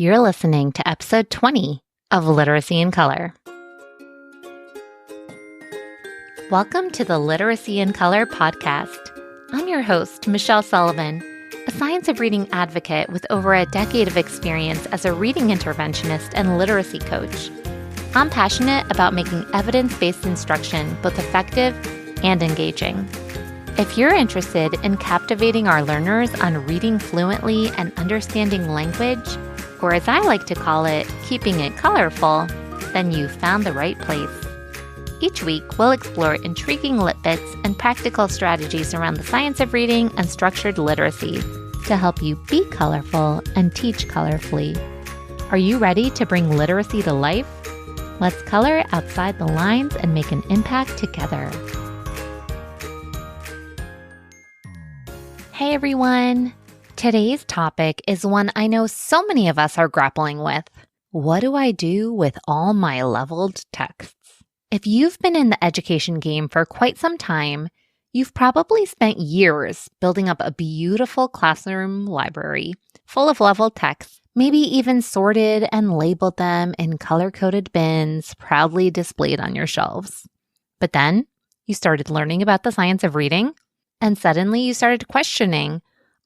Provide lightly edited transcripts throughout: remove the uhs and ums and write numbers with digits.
You're listening to episode 20 of Literacy in Color. Welcome to the Literacy in Color podcast. I'm your host, Michelle Sullivan, a science of reading advocate with over a decade of experience as a reading interventionist and literacy coach. I'm passionate about making evidence-based instruction both effective and engaging. If you're interested in captivating our learners on reading fluently and understanding language, or as I like to call it, keeping it colorful, then you've found the right place. Each week, we'll explore intriguing lit bits and practical strategies around the science of reading and structured literacy to help you be colorful and teach colorfully. Are you ready to bring literacy to life? Let's color outside the lines and make an impact together. Hey everyone! Today's topic is one I know so many of us are grappling with. What do I do with all my leveled texts? If you've been in the education game for quite some time, you've probably spent years building up a beautiful classroom library full of leveled texts, maybe even sorted and labeled them in color-coded bins proudly displayed on your shelves. But then you started learning about the science of reading, and suddenly you started questioning,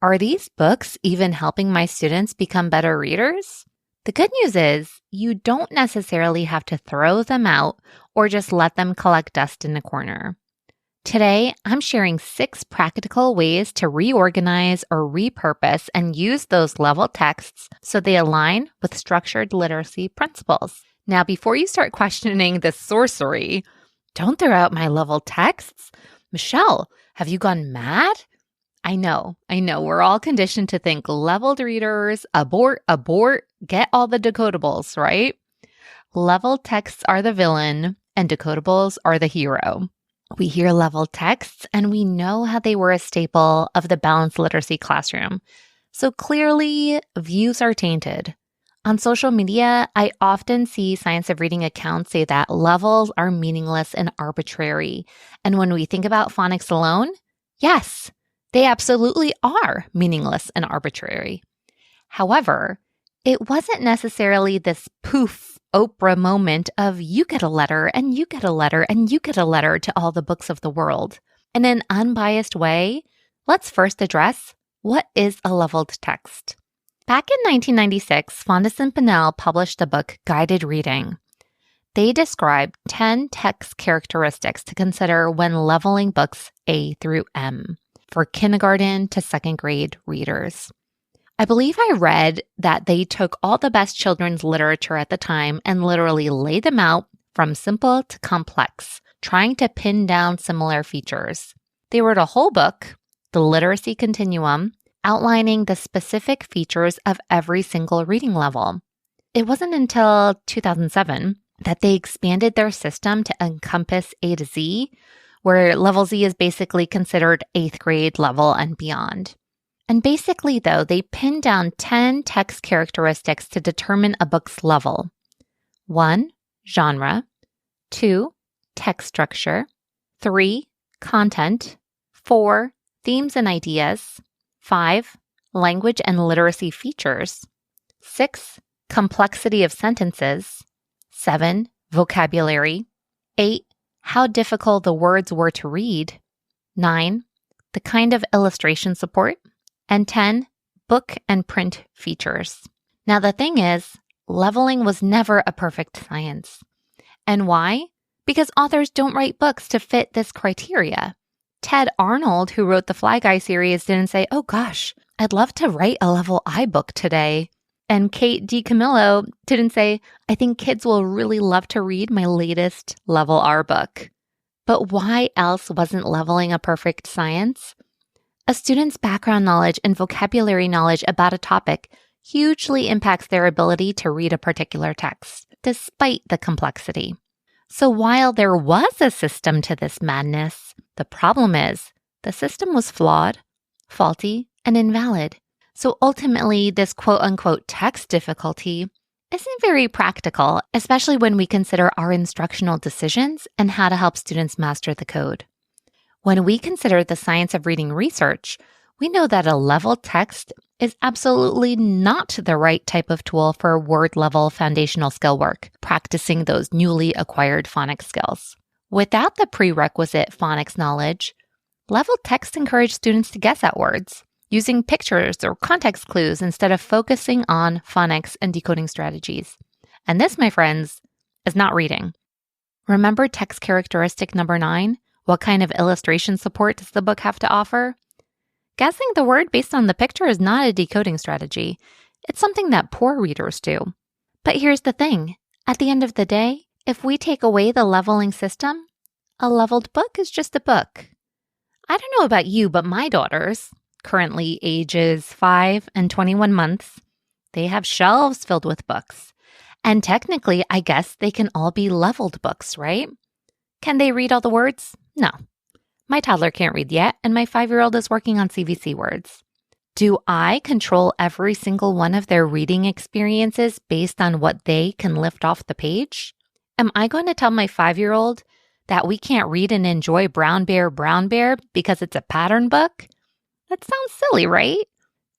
are these books even helping my students become better readers? The good news is you don't necessarily have to throw them out or just let them collect dust in a corner. Today, I'm sharing 6 practical ways to reorganize or repurpose and use those leveled texts so they align with structured literacy principles. Now, before you start questioning this sorcery, don't throw out my leveled texts. Michelle, have you gone mad? I know. We're all conditioned to think leveled readers, abort, get all the decodables, right? Leveled texts are the villain and decodables are the hero. We hear leveled texts and we know how they were a staple of the balanced literacy classroom. So clearly, views are tainted. On social media, I often see science of reading accounts say that levels are meaningless and arbitrary. And when we think about phonics alone, yes, they absolutely are meaningless and arbitrary. However, it wasn't necessarily this poof Oprah moment of you get a letter and you get a letter and you get a letter to all the books of the world. In an unbiased way, let's first address what is a leveled text. Back in 1996, Fondas and Pinnell published the book Guided Reading. They described 10 text characteristics to consider when leveling books A through M for kindergarten to second grade readers. I believe I read that they took all the best children's literature at the time and literally laid them out from simple to complex, trying to pin down similar features. They wrote a whole book, The Literacy Continuum, outlining the specific features of every single reading level. It wasn't until 2007 that they expanded their system to encompass A to Z, where level Z is basically considered 8th grade level and beyond. And basically, though, they pinned down 10 text characteristics to determine a book's level. 1, genre. 2, text structure. 3, content. 4, themes and ideas. 5, language and literacy features. 6, complexity of sentences. 7, vocabulary. 8, how difficult the words were to read. 9, the kind of illustration support. And 10, book and print features. Now, the thing is, leveling was never a perfect science. And why? Because authors don't write books to fit this criteria. Ted Arnold, who wrote the Fly Guy series, didn't say, oh gosh, I'd love to write a level I book today. And Kate DiCamillo didn't say, I think kids will really love to read my latest level R book. But why else wasn't leveling a perfect science? A student's background knowledge and vocabulary knowledge about a topic hugely impacts their ability to read a particular text, despite the complexity. So while there was a system to this madness, the problem is the system was flawed, faulty, and invalid. So ultimately, this quote-unquote text difficulty isn't very practical, especially when we consider our instructional decisions and how to help students master the code. When we consider the science of reading research, we know that a leveled text is absolutely not the right type of tool for word-level foundational skill work, practicing those newly acquired phonics skills. Without the prerequisite phonics knowledge, leveled texts encourage students to guess at words, using pictures or context clues instead of focusing on phonics and decoding strategies. And this, my friends, is not reading. Remember text characteristic number 9? What kind of illustration support does the book have to offer? Guessing the word based on the picture is not a decoding strategy. It's something that poor readers do. But here's the thing. At the end of the day, if we take away the leveling system, a leveled book is just a book. I don't know about you, but my daughters, currently ages 5 and 21 months, they have shelves filled with books. And technically, I guess they can all be leveled books, right? Can they read all the words? No. My toddler can't read yet, and my 5-year-old is working on CVC words. Do I control every single one of their reading experiences based on what they can lift off the page? Am I going to tell my 5-year-old that we can't read and enjoy Brown Bear because it's a pattern book? That sounds silly, right?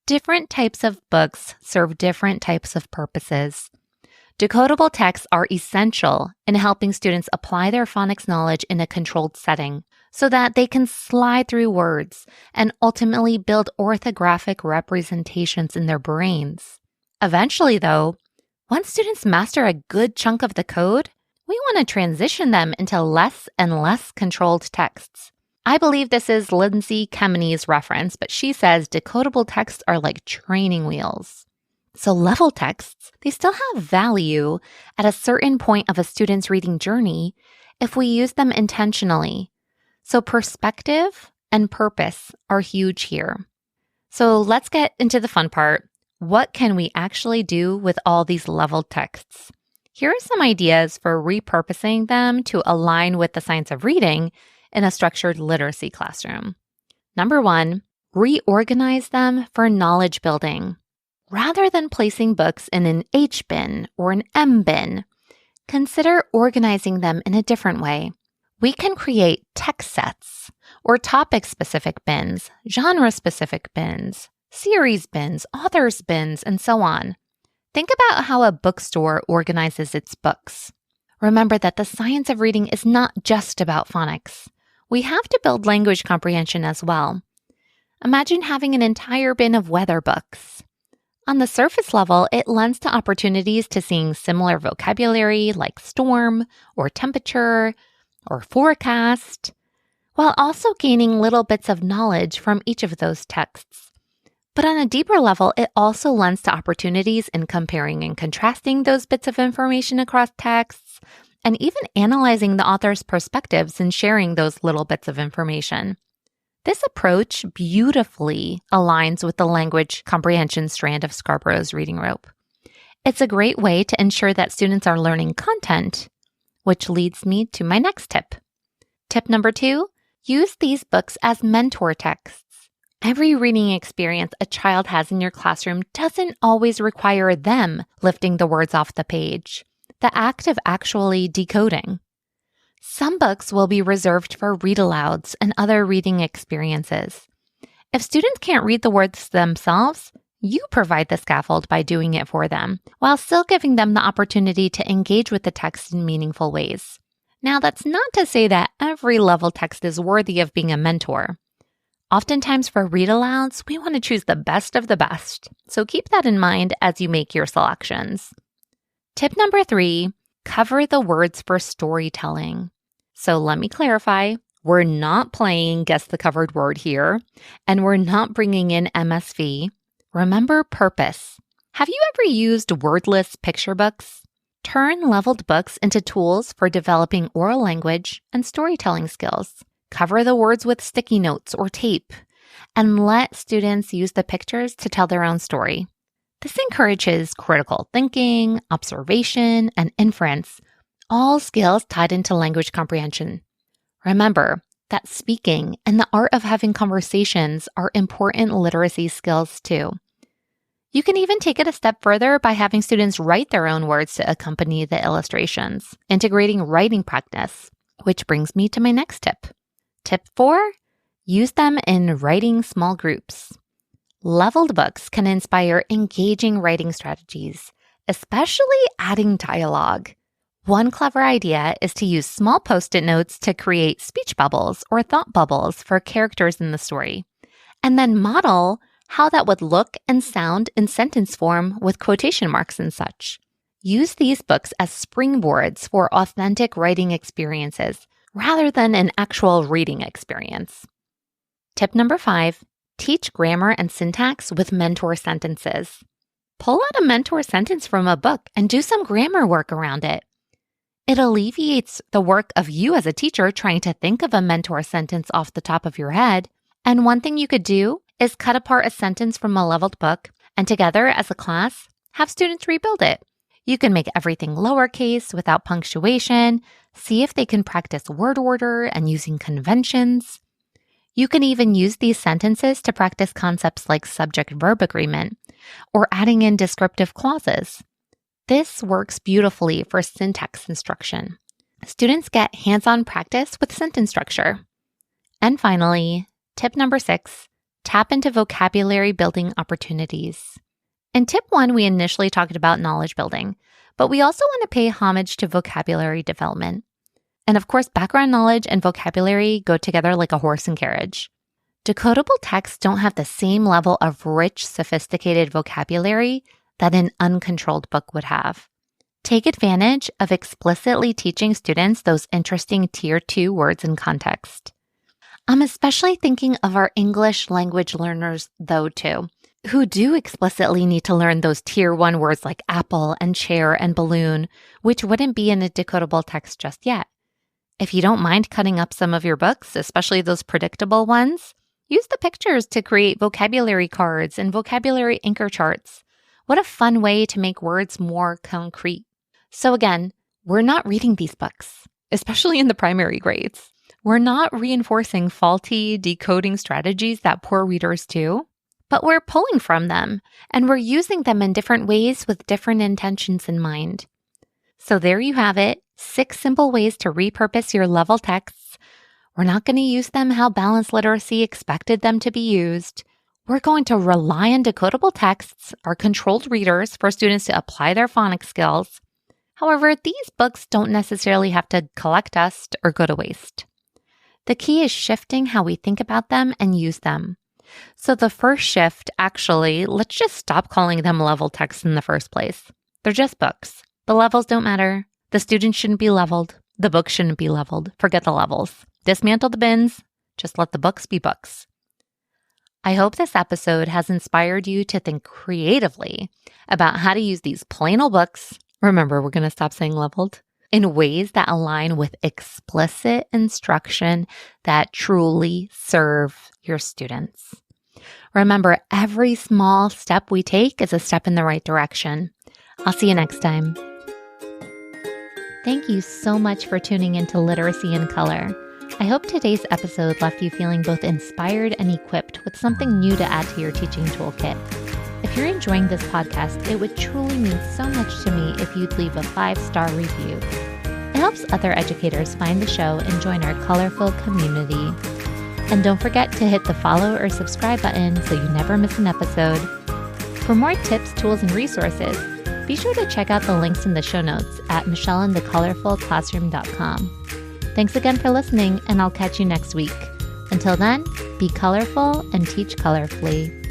Different types of books serve different types of purposes. Decodable texts are essential in helping students apply their phonics knowledge in a controlled setting so that they can slide through words and ultimately build orthographic representations in their brains. Eventually, though, once students master a good chunk of the code, we want to transition them into less and less controlled texts. I believe this is Lindsay Kemany's reference, but she says decodable texts are like training wheels. So level texts, they still have value at a certain point of a student's reading journey if we use them intentionally. So perspective and purpose are huge here. So let's get into the fun part. What can we actually do with all these leveled texts? Here are some ideas for repurposing them to align with the science of reading in a structured literacy classroom. Number 1, reorganize them for knowledge building. Rather than placing books in an H bin or an M bin, consider organizing them in a different way. We can create text sets or topic-specific bins, genre-specific bins, series bins, authors bins, and so on. Think about how a bookstore organizes its books. Remember that the science of reading is not just about phonics. We have to build language comprehension as well. Imagine having an entire bin of weather books. On the surface level, it lends to opportunities to seeing similar vocabulary like storm or temperature or forecast, while also gaining little bits of knowledge from each of those texts. But on a deeper level, it also lends to opportunities in comparing and contrasting those bits of information across texts, and even analyzing the author's perspectives and sharing those little bits of information. This approach beautifully aligns with the language comprehension strand of Scarborough's reading rope. It's a great way to ensure that students are learning content, which leads me to my next tip. Tip number 2, use these books as mentor texts. Every reading experience a child has in your classroom doesn't always require them lifting the words off the page, the act of actually decoding. Some books will be reserved for read-alouds and other reading experiences. If students can't read the words themselves, you provide the scaffold by doing it for them, while still giving them the opportunity to engage with the text in meaningful ways. Now, that's not to say that every level text is worthy of being a mentor. Oftentimes for read-alouds, we want to choose the best of the best, so keep that in mind as you make your selections. Tip number 3, cover the words for storytelling. So let me clarify, we're not playing Guess the Covered Word here, and we're not bringing in MSV. Remember purpose. Have you ever used wordless picture books? Turn leveled books into tools for developing oral language and storytelling skills. Cover the words with sticky notes or tape, and let students use the pictures to tell their own story. This encourages critical thinking, observation, and inference, all skills tied into language comprehension. Remember that speaking and the art of having conversations are important literacy skills too. You can even take it a step further by having students write their own words to accompany the illustrations, integrating writing practice, which brings me to my next tip. Tip 4, use them in writing small groups. Leveled books can inspire engaging writing strategies, especially adding dialogue. One clever idea is to use small Post-it notes to create speech bubbles or thought bubbles for characters in the story, and then model how that would look and sound in sentence form with quotation marks and such. Use these books as springboards for authentic writing experiences rather than an actual reading experience. Tip number 5, teach grammar and syntax with mentor sentences. Pull out a mentor sentence from a book and do some grammar work around it. It alleviates the work of you as a teacher trying to think of a mentor sentence off the top of your head. And one thing you could do is cut apart a sentence from a leveled book and together as a class, have students rebuild it. You can make everything lowercase without punctuation, see if they can practice word order and using conventions. You can even use these sentences to practice concepts like subject-verb agreement or adding in descriptive clauses. This works beautifully for syntax instruction. Students get hands-on practice with sentence structure. And finally, tip number 6, tap into vocabulary building opportunities. In tip 1, we initially talked about knowledge building, but we also want to pay homage to vocabulary development. And of course, background knowledge and vocabulary go together like a horse and carriage. Decodable texts don't have the same level of rich, sophisticated vocabulary that an uncontrolled book would have. Take advantage of explicitly teaching students those interesting Tier 2 words in context. I'm especially thinking of our English language learners, though, too, who do explicitly need to learn those Tier 1 words like apple and chair and balloon, which wouldn't be in a decodable text just yet. If you don't mind cutting up some of your books, especially those predictable ones, use the pictures to create vocabulary cards and vocabulary anchor charts. What a fun way to make words more concrete. So again, we're not reading these books, especially in the primary grades. We're not reinforcing faulty decoding strategies that poor readers do, but we're pulling from them and we're using them in different ways with different intentions in mind. So there you have it, 6 simple ways to repurpose your level texts. We're not going to use them how balanced literacy expected them to be used. We're going to rely on decodable texts, our controlled readers, for students to apply their phonics skills. However, these books don't necessarily have to collect dust or go to waste. The key is shifting how we think about them and use them. So the first shift, actually, let's just stop calling them level texts in the first place. They're just books. The levels don't matter. The students shouldn't be leveled. The books shouldn't be leveled. Forget the levels. Dismantle the bins. Just let the books be books. I hope this episode has inspired you to think creatively about how to use these plain old books. Remember, we're going to stop saying leveled, in ways that align with explicit instruction that truly serve your students. Remember, every small step we take is a step in the right direction. I'll see you next time. Thank you so much for tuning into Literacy in Color. I hope today's episode left you feeling both inspired and equipped with something new to add to your teaching toolkit. If you're enjoying this podcast, it would truly mean so much to me if you'd leave a 5-star review. It helps other educators find the show and join our colorful community. And don't forget to hit the follow or subscribe button so you never miss an episode. For more tips, tools, and resources, be sure to check out the links in the show notes at michelleandthecolorfulclassroom.com. Thanks again for listening, and I'll catch you next week. Until then, be colorful and teach colorfully.